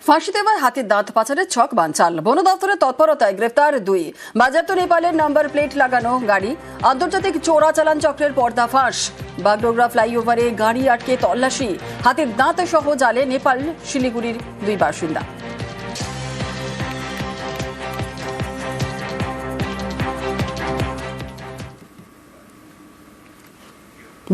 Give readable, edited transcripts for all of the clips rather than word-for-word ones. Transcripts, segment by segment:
ফাঁসি দেওয়ার হাতির দাঁত পাচারের ছক বানচাল। বন দপ্তরের তৎপরতায় গ্রেফতার 2। বাজেয়াপ্ত নেপালের নাম্বার প্লেট লাগানো গাড়ি। আন্তর্জাতিক চোরাচালান চক্রের পর্দাফাঁস। বাগডোগরা ফ্লাইওভারে গাড়ি আটকে তল্লাশি। হাতির দাঁত সহ জালে নেপাল শিলিগুড়ির 2 বাসিন্দা।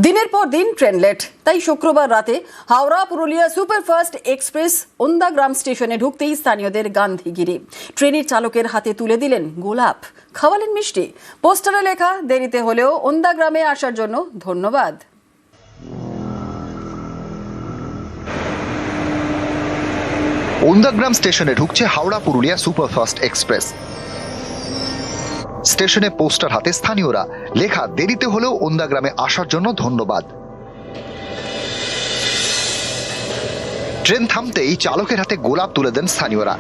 দিনের পর দিন ট্রেন লেট, তাই শুক্রবার রাতে হাওড়া পুরুলিয়া সুপারফাস্ট এক্সপ্রেস ওন্দাগ্রাম স্টেশনে ঢুকতেই স্থানীয়দের গান্ধীগিরি। ট্রেনের চালকের হাতে তুলে দিলেন গোলাপ, খাওয়ালেন মিষ্টি। পোস্টারে লেখা, দেরিতে হলেও ওন্দাগ্রামে আসার জন্য ধন্যবাদ। ওন্দাগ্রাম স্টেশনে ঢুকছে হাওড়া পুরুলিয়া সুপারফাস্ট এক্সপ্রেস। স্টেশনে পোস্টার হাতে স্থানীয়রা, লেখা, দেরিতে হলেও ওন্দাগ্রামে আসার জন্য ধন্যবাদ। ট্রেন থামতেই চালকের হাতে গোলাপ তুলে দেন স্থানীয়রা।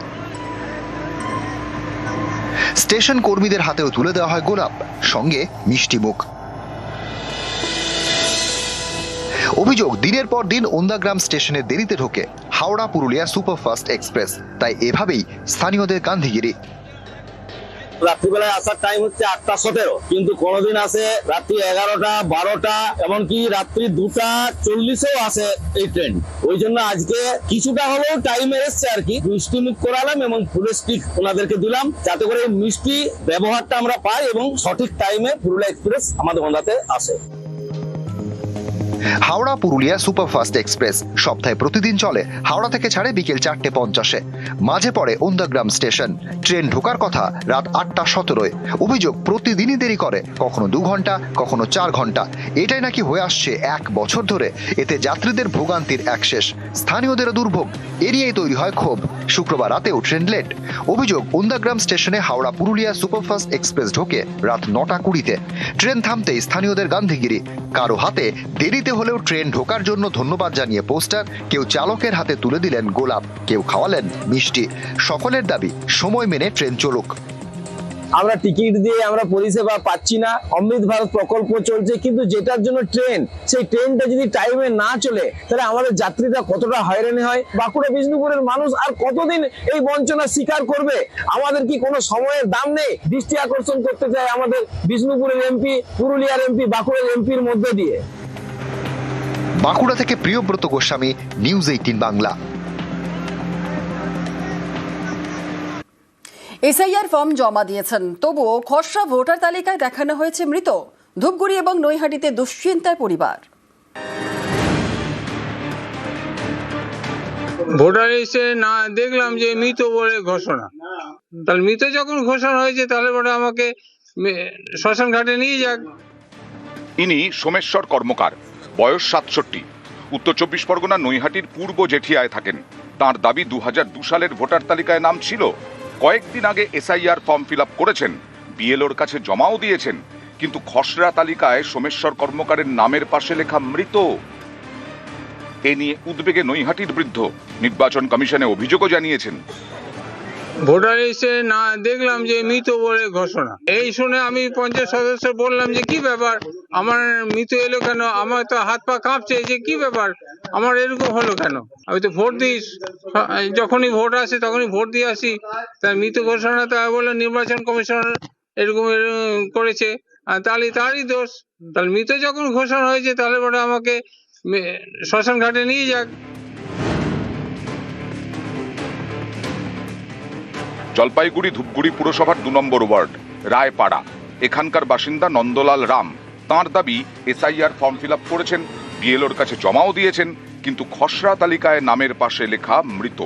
স্টেশন কর্মীদের হাতেও তুলে দেওয়া হয় গোলাপ, সঙ্গে মিষ্টি মুখ। অভিযোগ, দিনের পর দিন ওন্দাগ্রাম স্টেশনে দেরিতে ঢোকে হাওড়া পুরুলিয়া সুপারফাস্ট এক্সপ্রেস, তাই এভাবেই স্থানীয়দের গান্ধীগিরি। রাত্রিবেলায় আসার টাইম হচ্ছে 8:17, কিন্তু কোনোদিন আসে রাত্রি 11টা, 12টা, এমনকি রাত্রি 2:40-এও আসে এই ট্রেন। ওই জন্য আজকে কিছুটা হলেও টাইমে এসছে আর কি। মিষ্টি মুখ করালাম এবং ফুলের স্টিক ওনাদেরকে দিলাম, যাতে করে মিষ্টি ব্যবহারটা আমরা পাই এবং সঠিক টাইমে পুরুলিয়া এক্সপ্রেস আমাদের ওন্দাতে আসে। হাওড়া পুরুলিয়া সুপারফাস্ট এক্সপ্রেস সপ্তাহে প্রতিদিন চলে। হাওড়া থেকে ছাড়ে বিকেল 4:50-এ। মাঝে পড়ে ওন্দাগ্রাম স্টেশন। ট্রেন ঢোকার কথা রাত 8:17-এ। অভিযোগ, প্রতিদিনই দেরি করে, কখনো 2 ঘন্টা, কখনো 4 ঘন্টা। এটাই নাকি হয়ে আসছে 1 বছর ধরে। এতে যাত্রীদের ভোগান্তির এক শেষ, স্থানীয়দেরও দুর্ভোগ। এরিয়াই তৈরি হয় ক্ষোভ। শুক্রবার রাতেও ট্রেন লেট। অভিযোগ, ওন্দাগ্রাম স্টেশনে হাওড়া পুরুলিয়া সুপারফাস্ট এক্সপ্রেস ঢোকে রাত 9:20-তে। ট্রেন থামতেই স্থানীয়দের গান্ধীগিরি। কারো হাতে দেরিতে হলেও ট্রেন ঢোকার জন্য ধন্যবাদ জানিয়ে পোস্টার, কেউ চালকের হাতে তুলে দিলেন গোলাপ, কেউ খাওয়ালেন মিষ্টি। সকলের দাবি, সময় মেনে ট্রেন চলুক। আমরা টিকিট দিয়ে আমরা পরিষেবা পাচ্ছি না। অমৃত ভারত প্রকল্প চলছে, কিন্তু যেটার জন্য ট্রেন, সেই ট্রেনটা যদি টাইমে না চলে, তাহলে আমাদের যাত্রীরা কতটা হয়রানি হয়। বাঁকুড়া বিষ্ণুপুরের মানুষ আর কতদিন এই বঞ্চনা স্বীকার করবে? আমাদের কি কোনো সময়ের দাম নেই? দৃষ্টি আকর্ষণ করতে চাই আমাদের বিষ্ণুপুরের এমপি, পুরুলিয়ার এমপি, বাঁকুড়ার এমপির মধ্যে দিয়ে। বাঁকুড়া থেকে Priyabrata Goswami, news 18 Bangla. SIR form জমা দিয়েছেন, তবুও খসড়া ভোটার তালিকায় দেখানো হয়েছে মৃত। ধূপগুড়ি এবং নৈহাটিতে দুশ্চিন্তায় পরিবার। ভোটার লিস্টে না দেখলাম যে মৃত বলে ঘোষণা। তাহলে মৃত যখন ঘোষণা হয়েছে, তাহলে বলে আমাকে শ্মশান ঘাটে নিয়ে যাক। ইনি সোমেশ্বর কর্মকার, বয়স 67, উত্তর 24 পরগনা নৈহাটির পূর্ব জেঠিয়ায় থাকেন। তার দাবি 2002 সালের ভোটার তালিকায় নাম ছিল। কয়েকদিন আগে এসআইআর ফর্ম ফিল আপ করেছেন, বিএলওর কাছে জমাও দিয়েছেন, কিন্তু খসড়া তালিকায় সোমেশ্বর কর্মকারের নামের পাশে লেখা মৃত। এ নিয়ে উদ্বেগে নৈহাটির বৃদ্ধ নির্বাচন কমিশনে অভিযোগও জানিয়েছেন। ভোটার লিস্টে না দেখলাম যে মৃত বলে ঘোষণা। এই শুনে আমি পঞ্চায়েত সদস্য বললাম যে কি ব্যাপার, আমার মৃত এলো কেন? আমার তো হাত পা কাঁপছে, যে কি ব্যাপার, আমার এরকম হলো কেন? আমি তো ভোট দিই, যখনই ভোট আসে তখনই ভোট দিয়ে আসি। তাই মৃত ঘোষণা, তা বলে নির্বাচন কমিশন এরকম করেছে, তাহলে তারই দোষ। তাহলে মৃত যখন ঘোষণা হয়েছে, তাহলে বলে আমাকে শ্মশান ঘাটে নিয়ে যাক। জলপাইগুড়ি ধূপগুড়ি পুরসভার 2 নম্বর ওয়ার্ড রায়পাড়া, এখানকার বাসিন্দা নন্দলাল রাম। তাঁর দাবি, এসআইআর ফর্ম ফিল আপ করেছেন, বিএলওর কাছে জমাও দিয়েছেন, কিন্তু খসড়া তালিকায় নামের পাশে লেখা মৃত।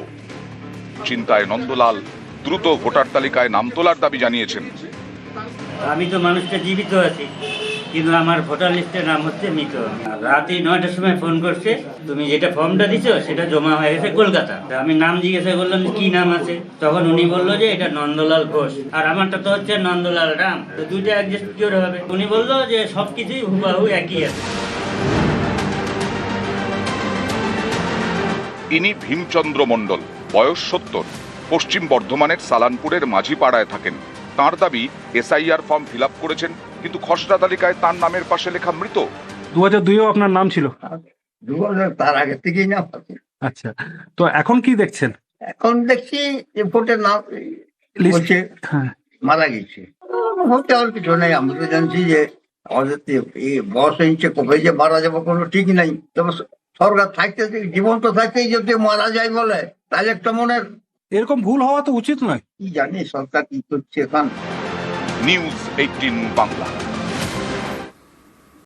চিন্তায় নন্দলাল দ্রুত ভোটার তালিকায় নাম তোলার দাবি জানিয়েছেন। আমি তো মানুষটা জীবিত আছি, কিন্তু আমার ভোটার লিস্টের নাম হচ্ছে মৃত। রাতে 9টার সময় ফোন করছে, তুমি যেটা ফর্মটা দিছো সেটা জমা হয়ে গেছে কলকাতা। আমি নাম জিজ্ঞাসা করলাম কি নাম আছে, তখন উনি বললো যে এটা নন্দলাল ঘোষ, আর আমারটা তো হচ্ছে নন্দলাল রাম, তো দুইটা অ্যাডজাস্ট কি করে হবে? উনি বললো যে সবকিছুই হুবাহু একই আছে। ইনি ভীমচন্দ্র মণ্ডল, বয়স 70, পশ্চিম বর্ধমানের সালানপুরের মাঝিপাড়ায় থাকেন। তাঁর দাবি, এসআইআর ফর্ম ফিল আপ করেছেন, কিন্তু খসড়া তালিকায় তার নামের পাশে লেখা মৃত। 2002-এও আপনার নাম ছিল? তার আগে থেকেই নাম। আচ্ছা, তো এখন কি দেখছেন? এখন দেখছি যে ভোটের নাম বলছে মারা গেছে। হতে আর কিছু নেই, আমরা তো জানছি যে আমাদের এই বয়স হয়েছে, কবে যে মারা যাবো কোনো ঠিক নাই। তবে সরকার থাকতে জীবন তো থাকতেই যদি মারা যায় বলে, তাহলে একটা মনের এরকম ভুল হওয়া তো উচিত নয়। কি জানি সরকার কি করছে এখন। নিউজ 18 বাংলা।